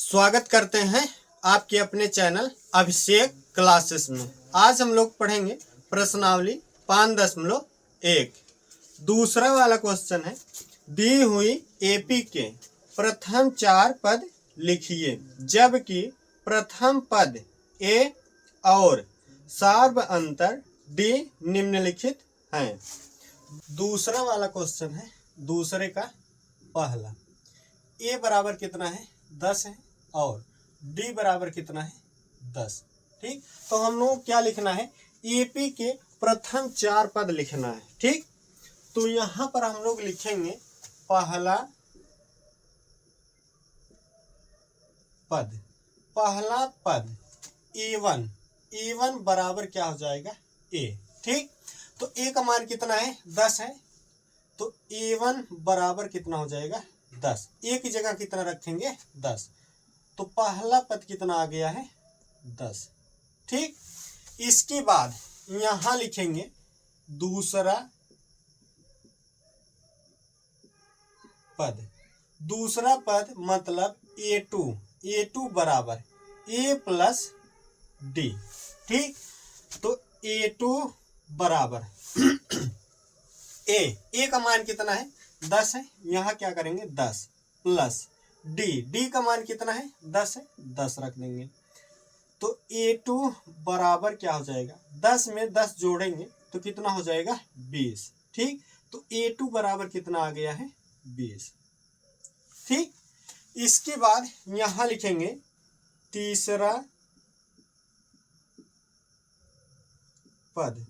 स्वागत करते हैं आपके अपने चैनल अभिषेक क्लासेस में। आज हम लोग पढ़ेंगे प्रश्नावली 5.1। दूसरा वाला क्वेश्चन है, दी हुई एपी के प्रथम 4 पद लिखिए जबकि प्रथम पद ए और सार्व अंतर डी निम्नलिखित हैं। दूसरा वाला क्वेश्चन है, दूसरे का पहला, ए बराबर कितना है 10 है और डी बराबर कितना है 10। ठीक, तो हम लोग क्या लिखना है, एपी के प्रथम 4 पद लिखना है। ठीक, तो यहां पर हम लोग लिखेंगे पहला पद ए1, ए1 बराबर क्या हो जाएगा ए। ठीक, तो ए का मान कितना है 10 है, तो ए1 बराबर कितना हो जाएगा 10। ए की जगह कितना रखेंगे 10, तो पहला पद कितना आ गया है 10। ठीक, इसके बाद यहां लिखेंगे दूसरा पद मतलब ए2 बराबर ए प्लस डी। ठीक, तो ए2 बराबर ए का मान कितना है 10 है, यहां क्या करेंगे 10 प्लस डी का मान कितना है 10 है, 10 रख देंगे। तो ए2 बराबर क्या हो जाएगा, 10 में 10 जोड़ेंगे तो कितना हो जाएगा 20। ठीक, तो ए2 बराबर कितना आ गया है 20। ठीक, इसके बाद यहां लिखेंगे तीसरा पद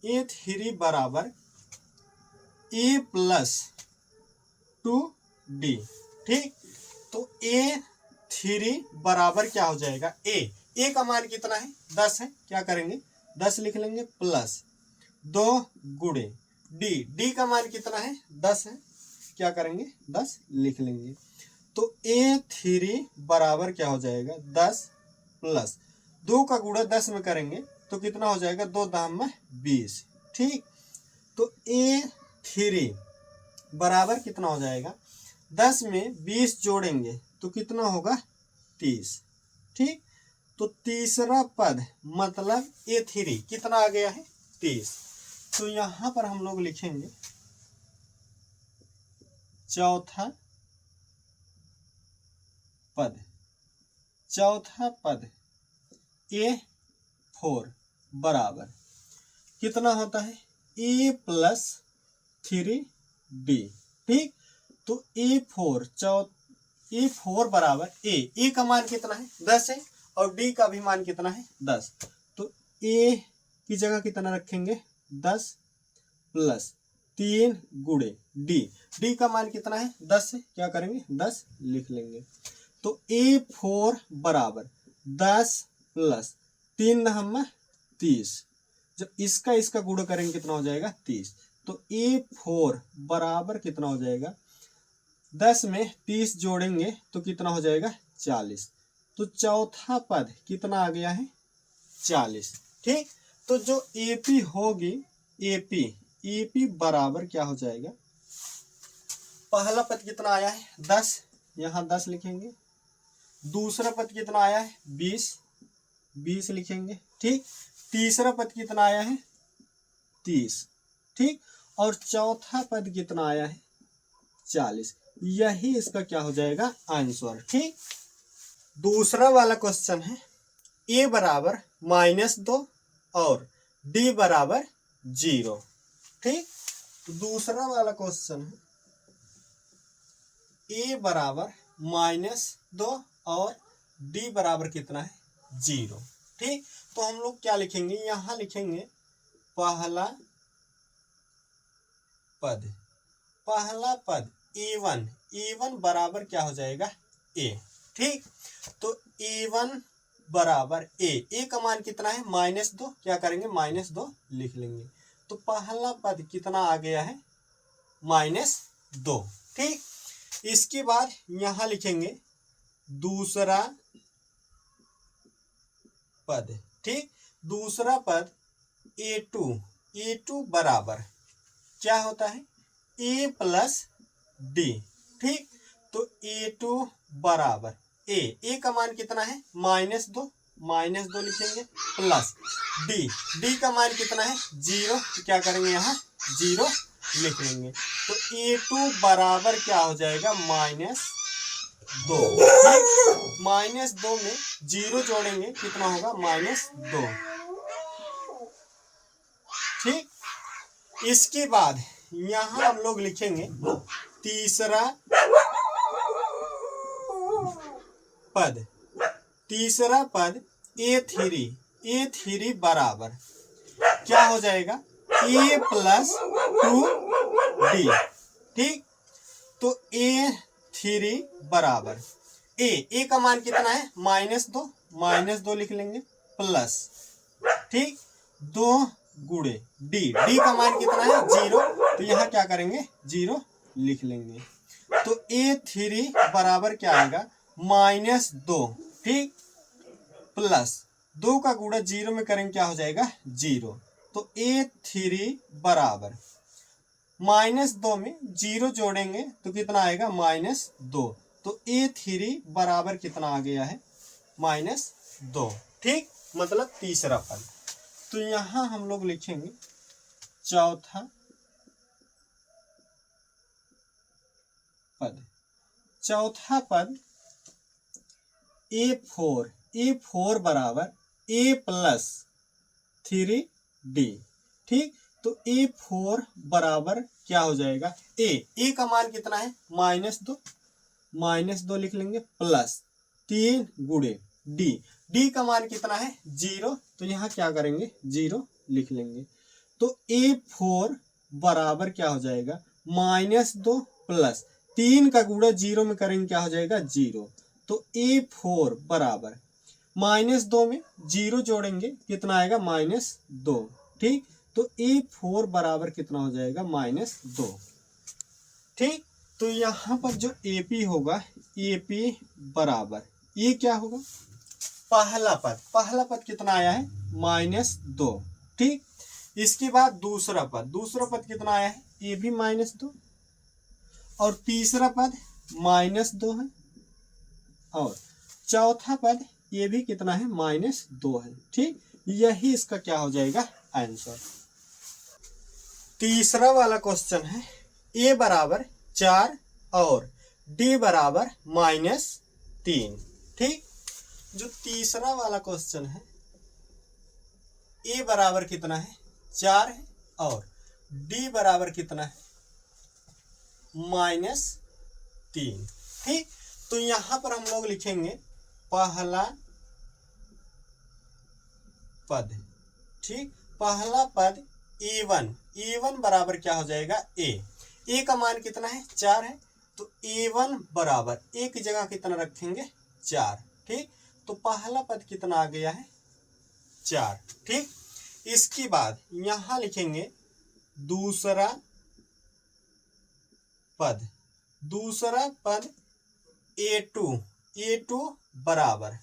ए3 बराबर ए प्लस 2d। ठीक, तो ए3 बराबर क्या हो जाएगा ए का मान कितना है 10 है, क्या करेंगे 10 लिख लेंगे प्लस 2 गुणे डी का मान कितना है 10 है, क्या करेंगे 10 लिख लेंगे। तो ए3 बराबर क्या हो जाएगा 10 प्लस 2 का गुणा 10 में करेंगे तो कितना हो जाएगा 2 दाम में 20। ठीक, तो ए3 बराबर कितना हो जाएगा, 10 में 20 जोड़ेंगे तो कितना होगा 30। ठीक, तो तीसरा पद मतलब ए3 कितना आ गया है 30। तो यहां पर हम लोग लिखेंगे चौथा पद ए4 बराबर कितना होता है ए प्लस 3d। ठीक, तो ए4 बराबर ए का मान कितना है 10 है और डी का भी मान कितना है 10। तो ए की जगह कितना रखेंगे 10 प्लस 3 गुणे डी का मान कितना है 10 है, क्या करेंगे 10 लिख लेंगे। तो ए4 बराबर 10 प्लस 3 हम 30, जब इसका गुणा करेंगे कितना हो जाएगा 30। तो ए4 बराबर कितना हो जाएगा, 10 में 30 जोड़ेंगे तो कितना हो जाएगा 40। तो चौथा पद कितना आ गया है 40। ठीक, तो जो एपी होगी एपी बराबर क्या हो जाएगा, पहला पद कितना आया है 10, यहां 10 लिखेंगे। दूसरा पद कितना आया है 20 लिखेंगे। ठीक, तीसरा पद कितना आया है 30। ठीक, और चौथा पद कितना आया है 40। यही इसका क्या हो जाएगा आंसर। ठीक, दूसरा वाला क्वेश्चन है, ए बराबर -2 और डी बराबर 0। ठीक, तो दूसरा वाला क्वेश्चन है ए बराबर -2 और डी बराबर कितना है 0। ठीक, तो हम लोग क्या लिखेंगे, यहां लिखेंगे पहला पद ए1 बराबर क्या हो जाएगा ए। ठीक, तो ए1 बराबर ए का मान कितना है -2, क्या करेंगे -2 लिख लेंगे। तो पहला पद कितना आ गया है -2। ठीक, इसके बाद यहां लिखेंगे दूसरा पद। ठीक, दूसरा पद ए2 बराबर क्या होता है ए प्लस डी। ठीक, तो A2 बराबर ए का मान कितना है -2 लिखेंगे प्लस डी का मान कितना है 0, तो क्या करेंगे यहाँ 0 लिख लेंगे। तो A2 बराबर क्या हो जाएगा -2। -2 में 0 जोड़ेंगे कितना होगा -2। ठीक, इसके बाद यहां हम लोग लिखेंगे तीसरा पद A3 बराबर क्या हो जाएगा A + 2D। ठीक, तो A3 बराबर ए का मान कितना है -2 लिख लेंगे प्लस, ठीक, 2 गुणे डी का मान कितना है 0, तो यहाँ क्या करेंगे 0 लिख लेंगे। तो A3 बराबर क्या आएगा -2, ठीक, प्लस 2 का गुणा 0 में करेंगे क्या हो जाएगा 0। तो A3 बराबर -2 में 0 जोड़ेंगे तो कितना आएगा -2। तो A3 बराबर कितना आ गया है -2। ठीक, मतलब तीसरा पद। तो यहां हम लोग लिखेंगे चौथा पद A4 बराबर A + 3D। ठीक, तो A4 बराबर क्या हो जाएगा ए का मान कितना है -2 लिख लेंगे प्लस 3 गुणे डी का मान कितना है 0, तो यहाँ क्या करेंगे 0 लिख लेंगे। तो A4 बराबर क्या हो जाएगा -2 प्लस 3 का गुणा 0 में करेंगे क्या हो जाएगा 0। तो A4 बराबर -2 में 0 जोड़ेंगे कितना आएगा -2। ठीक, तो A4 बराबर कितना हो जाएगा -2। ठीक, तो यहाँ पर जो AP होगा AP बराबर ये क्या होगा पहला पद कितना आया है -2। ठीक, इसके बाद दूसरा पद कितना आया है ये भी -2, और तीसरा पद -2 है, और चौथा पद ये भी कितना है -2 है। ठीक, यही इसका क्या हो जाएगा आंसर। तीसरा वाला क्वेश्चन है A बराबर 4 और D बराबर -3। ठीक, जो तीसरा वाला क्वेश्चन है A बराबर कितना है 4 है और D बराबर कितना है -3। ठीक, तो यहां पर हम लोग लिखेंगे पहला पद। ठीक, पहला पद A1 बराबर क्या हो जाएगा A का मान कितना है 4 है, तो A1 बराबर A की जगह कितना रखेंगे 4। ठीक, तो पहला पद कितना आ गया है 4। ठीक, इसके बाद यहां लिखेंगे दूसरा पद A2 बराबर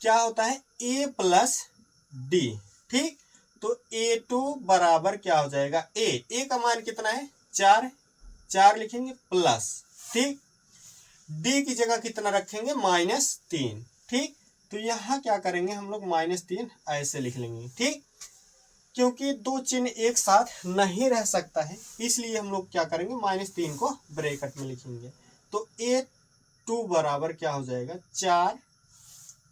क्या होता है A + D। ठीक, तो A2 बराबर क्या हो जाएगा A का मान कितना है 4 लिखेंगे प्लस, ठीक, D की जगह कितना रखेंगे -3। ठीक, तो यहाँ क्या करेंगे हम लोग -3 ऐसे लिख लेंगे। ठीक, क्योंकि दो चिन्ह एक साथ नहीं रह सकता है, इसलिए हम लोग क्या करेंगे -3 को ब्रैकेट में लिखेंगे। तो A2 बराबर क्या हो जाएगा 4।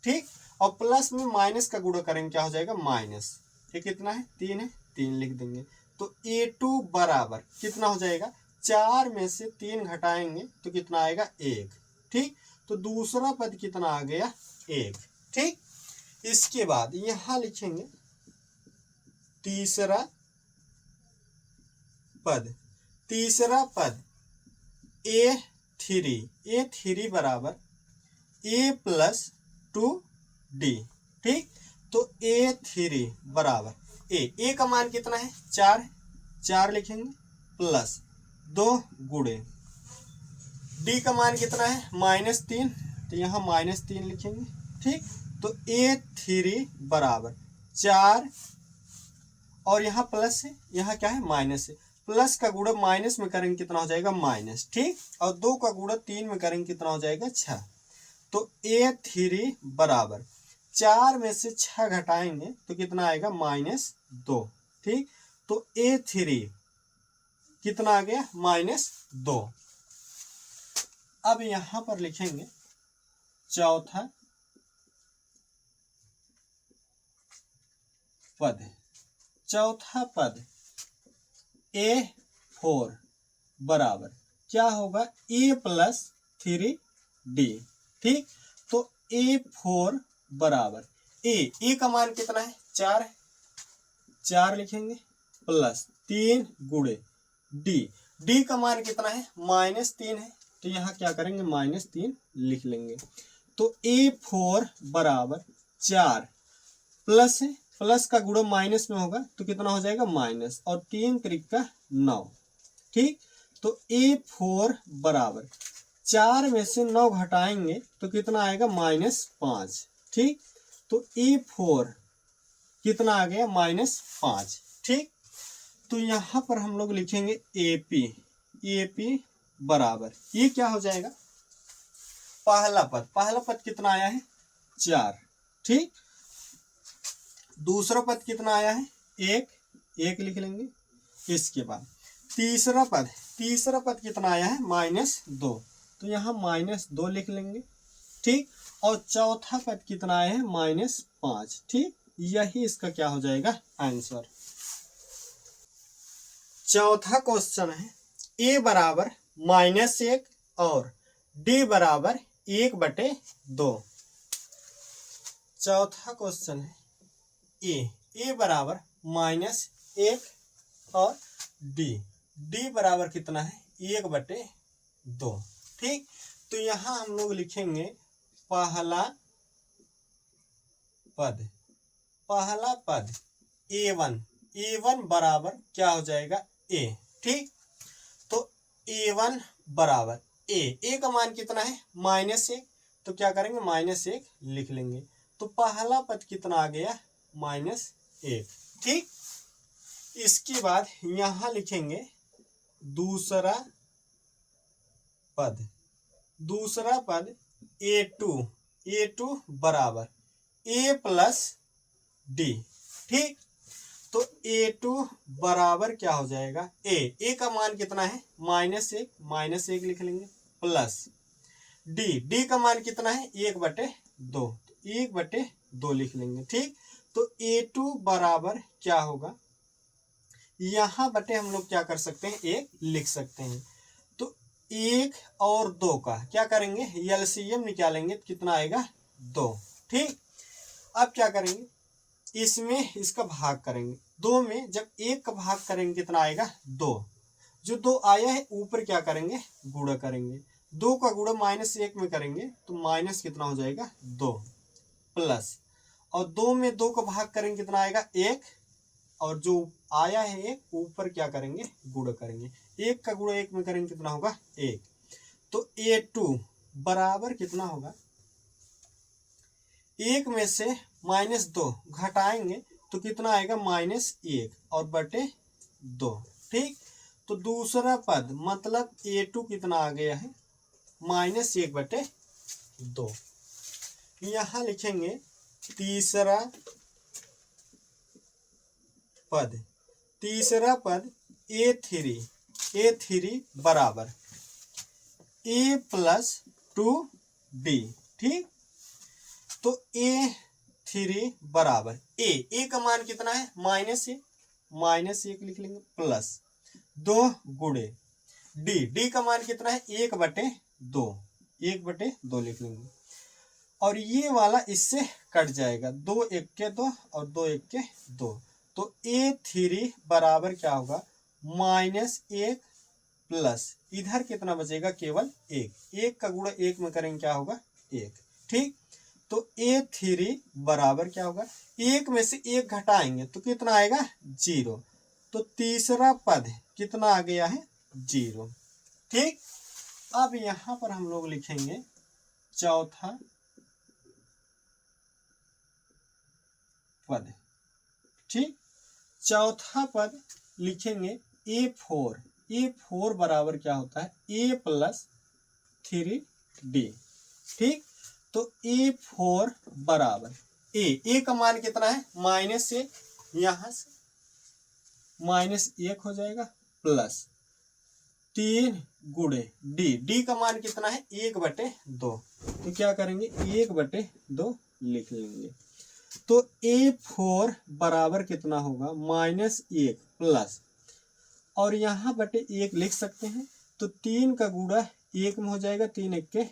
ठीक, और प्लस में माइनस का गुणा करेंगे क्या हो जाएगा माइनस, ये कितना है 3 है, 3 लिख देंगे। तो A2 बराबर कितना हो जाएगा 4 में से 3 घटाएंगे तो कितना आएगा 1। ठीक, तो दूसरा पद कितना आ गया 1। ठीक, इसके बाद यहां लिखेंगे तीसरा पद A3 बराबर A + 2D। ठीक, तो A3 बराबर A का मान कितना है 4 लिखेंगे प्लस 2 गुणे D का मान कितना है -3, तो यहाँ -3 लिखेंगे। ठीक, तो A3 बराबर 4 और यहाँ प्लस है, यहाँ क्या है माइनस है, प्लस का गुणा माइनस में करेंगे कितना हो जाएगा माइनस, ठीक। और 2 का गुणा 3 में करेंगे कितना हो जाएगा 6। तो A3 बराबर 4 में से 6 घटाएंगे तो कितना आएगा -2, ठीक। तो A3 कितना आ गया -2। अब यहां पर लिखेंगे चौथा पद। चौथा पद A4 बराबर क्या होगा A+3D, ठीक। तो A4 बराबर ए का मान कितना है 4 है, 4 लिखेंगे प्लस 3 गुणे डी का मान कितना है -3 है, तो यहाँ क्या करेंगे -3 लिख लेंगे। तो A4 बराबर 4 प्लस है, प्लस का गुणा माइनस में होगा तो कितना हो जाएगा माइनस, और 3 त्रिक का 9, ठीक। तो A4 बराबर 4 में से 9 घटाएंगे तो कितना आएगा -5, ठीक। तो A4 कितना आ गया -5, ठीक। तो यहाँ पर हम लोग लिखेंगे AP बराबर ये क्या हो जाएगा पहला पद कितना आया है 4, ठीक। दूसरा पद कितना आया है 1 लिख लेंगे। इसके बाद तीसरा पद कितना आया है -2, तो यहाँ -2 लिख लेंगे, ठीक। और चौथा पद कितना आया है -5, ठीक। यही इसका क्या हो जाएगा आंसर। चौथा क्वेश्चन है A बराबर -1 और D बराबर 1/2। चौथा क्वेश्चन है A बराबर -1 और D बराबर कितना है 1/2, ठीक। तो यहाँ हम लोग लिखेंगे पहला पद A1 बराबर क्या हो जाएगा A, ठीक। तो A1 बराबर A का मान कितना है -1, तो क्या करेंगे -1 लिख लेंगे। तो पहला पद कितना आ गया -1, ठीक। इसके बाद यहां लिखेंगे दूसरा पद A2 बराबर A+D, ठीक। तो A2 बराबर क्या हो जाएगा A का मान कितना है -1 लिख लेंगे प्लस D का मान कितना है 1/2 लिख लेंगे, ठीक। तो A2 बराबर क्या होगा, यहाँ बटे हम लोग क्या कर सकते हैं 1 लिख सकते हैं। तो 1 और 2 का क्या करेंगे एलसीएम निकालेंगे तो कितना आएगा 2, ठीक। अब क्या करेंगे इसमें इसका भाग करेंगे, 2 में जब 1 का भाग करेंगे कितना आएगा 2, जो 2 आया है ऊपर क्या करेंगे गुणा करेंगे, 2 का गुणा -1 में करेंगे तो माइनस कितना हो जाएगा 2 प्लस, और 2 में 2 का भाग करेंगे कितना आएगा 1, और जो आया है 1 ऊपर क्या करेंगे गुणा करेंगे, 1 का गुणा 1 में करेंगे कितना होगा 1। तो A2 बराबर कितना होगा 1 में से -2 घटाएंगे तो कितना आएगा -1 और बटे 2, ठीक। तो दूसरा पद मतलब A2 कितना आ गया है -1/2। यहां लिखेंगे तीसरा पद A3 बराबर A+2D, ठीक। तो A3 बराबर A का मान कितना है -1 लिख लेंगे प्लस 2 गुणे D का मान कितना है 1/2 लिख लेंगे, और ये वाला इससे कट जाएगा, 2 1 के 2 और 2 1 के 2। तो A3 बराबर क्या होगा -1 प्लस इधर कितना बचेगा केवल 1 का गुणा 1 में करेंगे क्या होगा 1, ठीक। तो A3 बराबर क्या होगा 1 में से 1 घटाएंगे तो कितना आएगा 0, तो तीसरा पद कितना आ गया है 0, ठीक। अब यहां पर हम लोग लिखेंगे चौथा पद, ठीक। चौथा पद लिखेंगे A4 बराबर क्या होता है A+3D। ठीक, तो A4 बराबर ए का मान कितना है -1, यहां से -1 हो जाएगा प्लस 3 गुणे डी का मान कितना है 1/2, तो क्या करेंगे 1/2 लिख लेंगे। तो A4 बराबर कितना होगा -1 प्लस, और यहाँ बटे 1 लिख सकते हैं, तो 3 का गुणा 1 में हो जाएगा, 3 1 के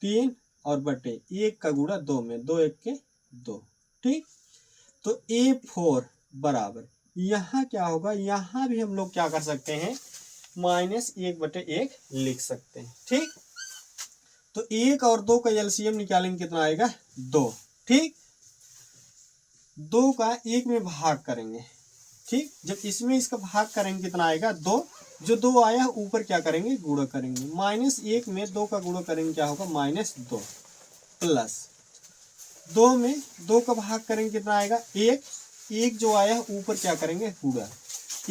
3 और बटे 1 का गुणा 2 में, 2 1 के 2। ठीक, तो A4 बराबर यहाँ क्या होगा, यहाँ भी हम लोग क्या कर सकते हैं -1/1 लिख सकते हैं। ठीक, तो 1 और 2 का एलसीएम निकालेंगे, कितना आएगा 2। ठीक, 2 का 1 में भाग करेंगे। ठीक, जब इसमें इसका भाग करेंगे कितना आएगा 2, जो 2 आया ऊपर क्या करेंगे गुणा करेंगे, -1 में 2 का गुणा करेंगे क्या होगा -2 प्लस 2 में 2 का भाग करेंगे कितना आएगा 1 जो आया ऊपर क्या करेंगे गुणा,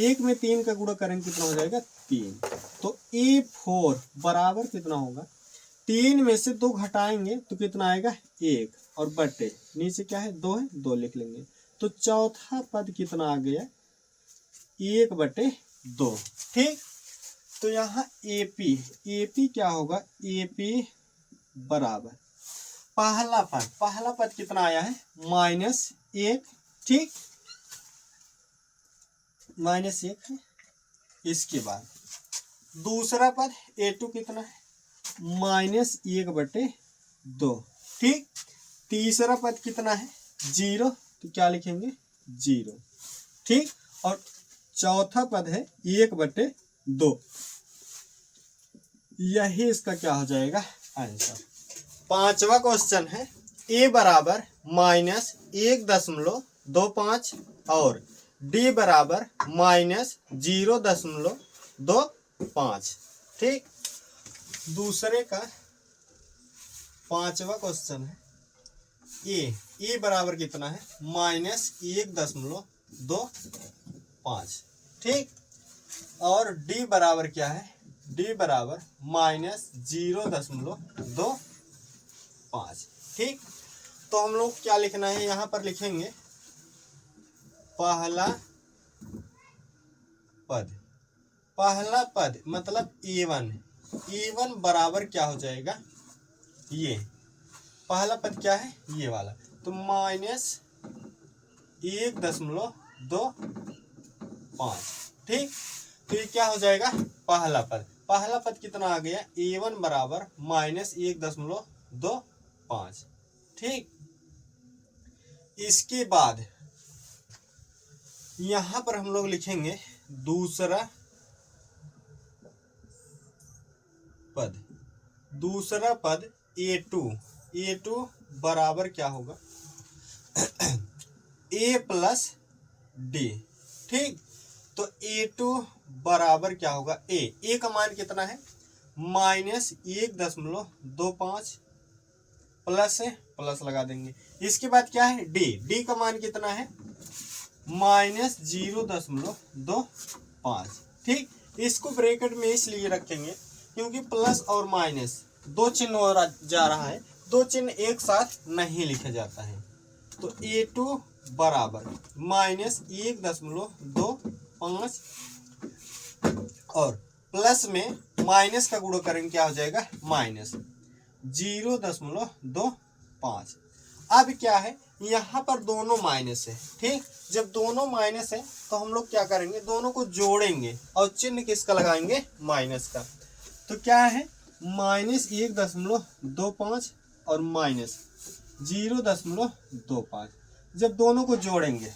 1 में 3 का गुणा करेंगे कितना हो जाएगा 3। तो A4 बराबर कितना होगा, 3 में से 2 घटाएंगे तो कितना आएगा 1 और बटे नीचे क्या है 2 है, 2 लिख लेंगे। तो चौथा पद कितना आ गया 1/2। ठीक, तो यहाँ AP क्या होगा AP बराबर पहला पद कितना आया है -1। ठीक, -1 है। इसके बाद दूसरा पद A2 कितना है -1/2। ठीक, तीसरा पद कितना है 0, तो क्या लिखेंगे 0। ठीक, और चौथा पद है 1/2। यही इसका क्या हो जाएगा आंसर। पांचवा क्वेश्चन है A बराबर -1.25 और D बराबर -0.25। ठीक, दूसरे का पांचवा क्वेश्चन है ए बराबर कितना है -1.25। ठीक, और D बराबर क्या है, D बराबर -0.25। ठीक, तो हम लोग क्या लिखना है, यहाँ पर लिखेंगे पहला पद मतलब A1 बराबर क्या हो जाएगा, ये पहला पद क्या है ये वाला, तो -1.25। ठीक, तो ये क्या हो जाएगा पहला पद कितना आ गया A1 बराबर -1.25। ठीक, इसके बाद यहां पर हम लोग लिखेंगे दूसरा पद A2 बराबर क्या होगा A+D। ठीक, तो A2 बराबर क्या होगा A का मान कितना है -1.25 प्लस है, प्लस लगा देंगे। इसके बाद क्या है D का मान कितना है -0.25। ठीक, इसको ब्रैकेट में इसलिए रखेंगे क्योंकि प्लस और माइनस दो चिन्ह और जा रहा है, दो चिन्ह एक साथ नहीं लिखा जाता है। तो A2 बराबर -1.25 और प्लस में माइनस का गुणा करेंगे क्या हो जाएगा -0.25। अब क्या है यहाँ पर दोनों माइनस है। ठीक, जब दोनों माइनस है तो हम लोग क्या करेंगे दोनों को जोड़ेंगे और चिन्ह किसका लगाएंगे माइनस का। तो क्या है -1.25 और -0.25। जब दोनों को जोड़ेंगे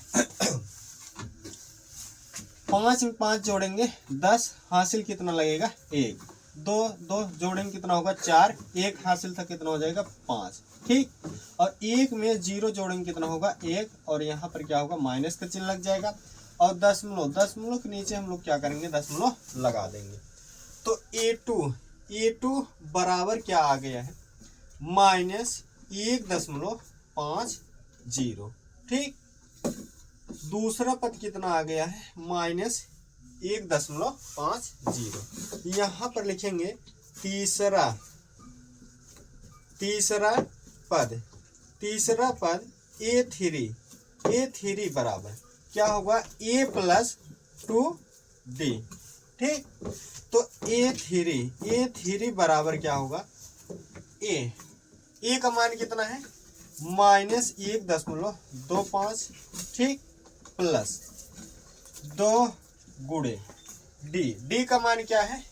5 में 5 जोड़ेंगे 10, हासिल कितना लगेगा 1, 2 जोड़ेंगे कितना होगा 4, 1 हासिल था कितना हो जाएगा 5। ठीक, और 1 में 0 जोड़ेंगे कितना होगा 1, और यहाँ पर क्या होगा माइनस का चिन्ह लग जाएगा। और दशमलव के नीचे हम लोग क्या करेंगे दशमलव लगा देंगे। तो A2 बराबर क्या आ गया है -1.50। ठीक, दूसरा पद कितना आ गया है -1 1.50। यहाँ पर लिखेंगे तीसरा पद A3 बराबर क्या होगा A प्लस 2D। ठीक, तो A3 बराबर क्या होगा A का मान कितना है -1.25। ठीक, प्लस 2 गुणे D का मान क्या है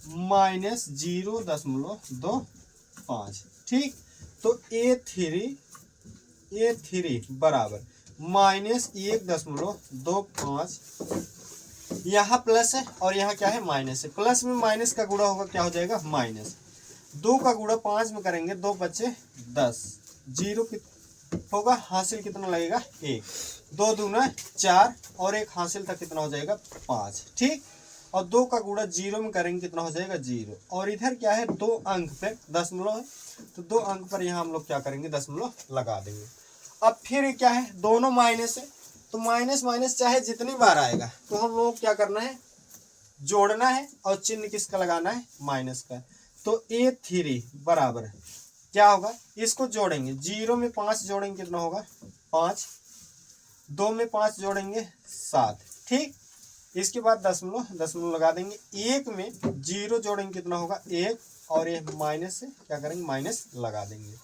-0.25। ठीक, तो A3 बराबर -1.25। यहाँ प्लस है और यहाँ क्या है माइनस है। प्लस में माइनस का गुणा होगा क्या हो जाएगा माइनस। 2 का गुणा 5 में करेंगे 2 बचे 10। 0 होगा, हासिल कितना लगेगा 1। 2 दूना 4 और 1 हासिल था कितना हो जाएगा 5। ठीक, और 2 का गुणा 0 में करेंगे कितना हो जाएगा 0। और इधर क्या है 2 अंक पे दशमलव है, तो 2 अंक पर यहाँ हम लोग क्या करेंगे दशमलव लगा देंगे। अब फिर क्या है दोनों माइनस है, तो माइनस माइनस चाहे जितनी बार आएगा तो हम लोग क्या करना है जोड़ना है और चिन्ह किसका लगाना है माइनस का। तो A3 बराबर क्या होगा, इसको जोड़ेंगे 0 में 5 जोड़ेंगे कितना होगा 5, 2 में 5 जोड़ेंगे 7। ठीक, इसके बाद दशमलव लगा देंगे। 1 में 0 जोड़ेंगे कितना होगा 1 और ये माइनस से क्या करेंगे माइनस लगा देंगे।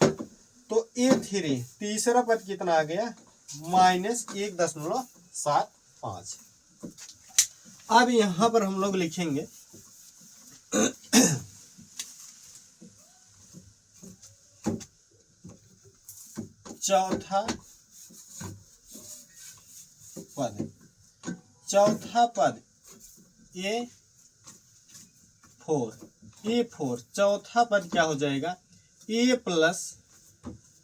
तो A3 तीसरा पद कितना आ गया -1.75। अब यहां पर हम लोग लिखेंगे चौथा पद A4 चौथा पद क्या हो जाएगा A प्लस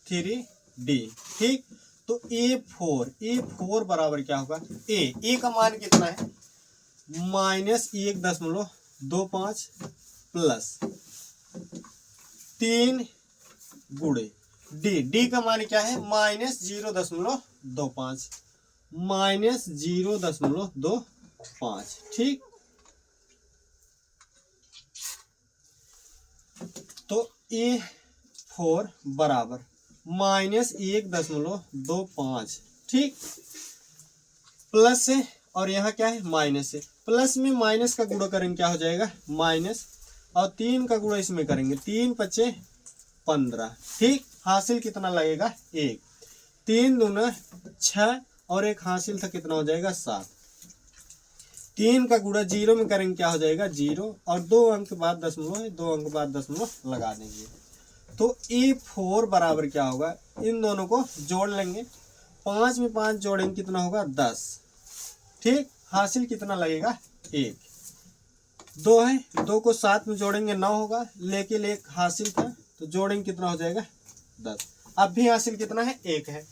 3D। ठीक, तो A4 बराबर क्या होगा A का मान कितना है -1.25 प्लस 3 गुणे D का मान क्या है -0.25 -0.25। ठीक, तो A4 बराबर -1.25। ठीक, प्लस है और यहाँ क्या है माइनस है। प्लस में माइनस का गुणा करेंगे क्या हो जाएगा माइनस, और 3 का गुणा इसमें करेंगे 3 पचे 15। ठीक, हासिल कितना लगेगा 1। 3 दूना 6 और 1 हासिल था कितना हो जाएगा 7। 3 का गुणा 0 में करेंगे क्या हो जाएगा 0 और 2 अंक बाद दशमलव है, 2 अंक बाद दशमलव लगा देंगे। तो A4 बराबर क्या होगा, इन दोनों को जोड़ लेंगे। 5 में 5 जोड़ेंगे कितना होगा 10। ठीक, हासिल कितना लगेगा 1। 2 है, 2 को 7 में जोड़ेंगे 9 होगा, लेकिन 1 हासिल था तो जोड़ेंगे कितना हो जाएगा 10। अब भी हासिल कितना है 1 है।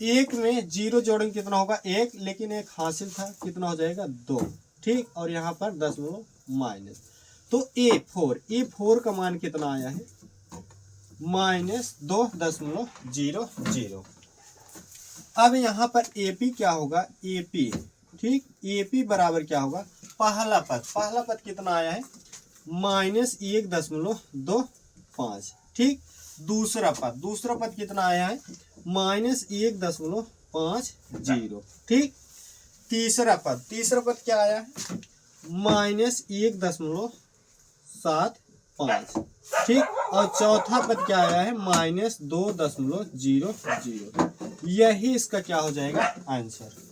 1 में 0 जोड़ेंगे कितना होगा 1, लेकिन 1 हासिल था कितना हो जाएगा 2। ठीक, और यहाँ पर दशमलव माइनस। तो A4 का मान कितना आया है -2.00। अब यहाँ पर AP क्या होगा AP। ठीक, AP बराबर क्या होगा पहला पद कितना आया है -1.25। ठीक, दूसरा पद कितना आया है -1.50। ठीक, तीसरा पद क्या आया है -1.75। ठीक, और चौथा पद क्या आया है -2.00। यही इसका क्या हो जाएगा आंसर।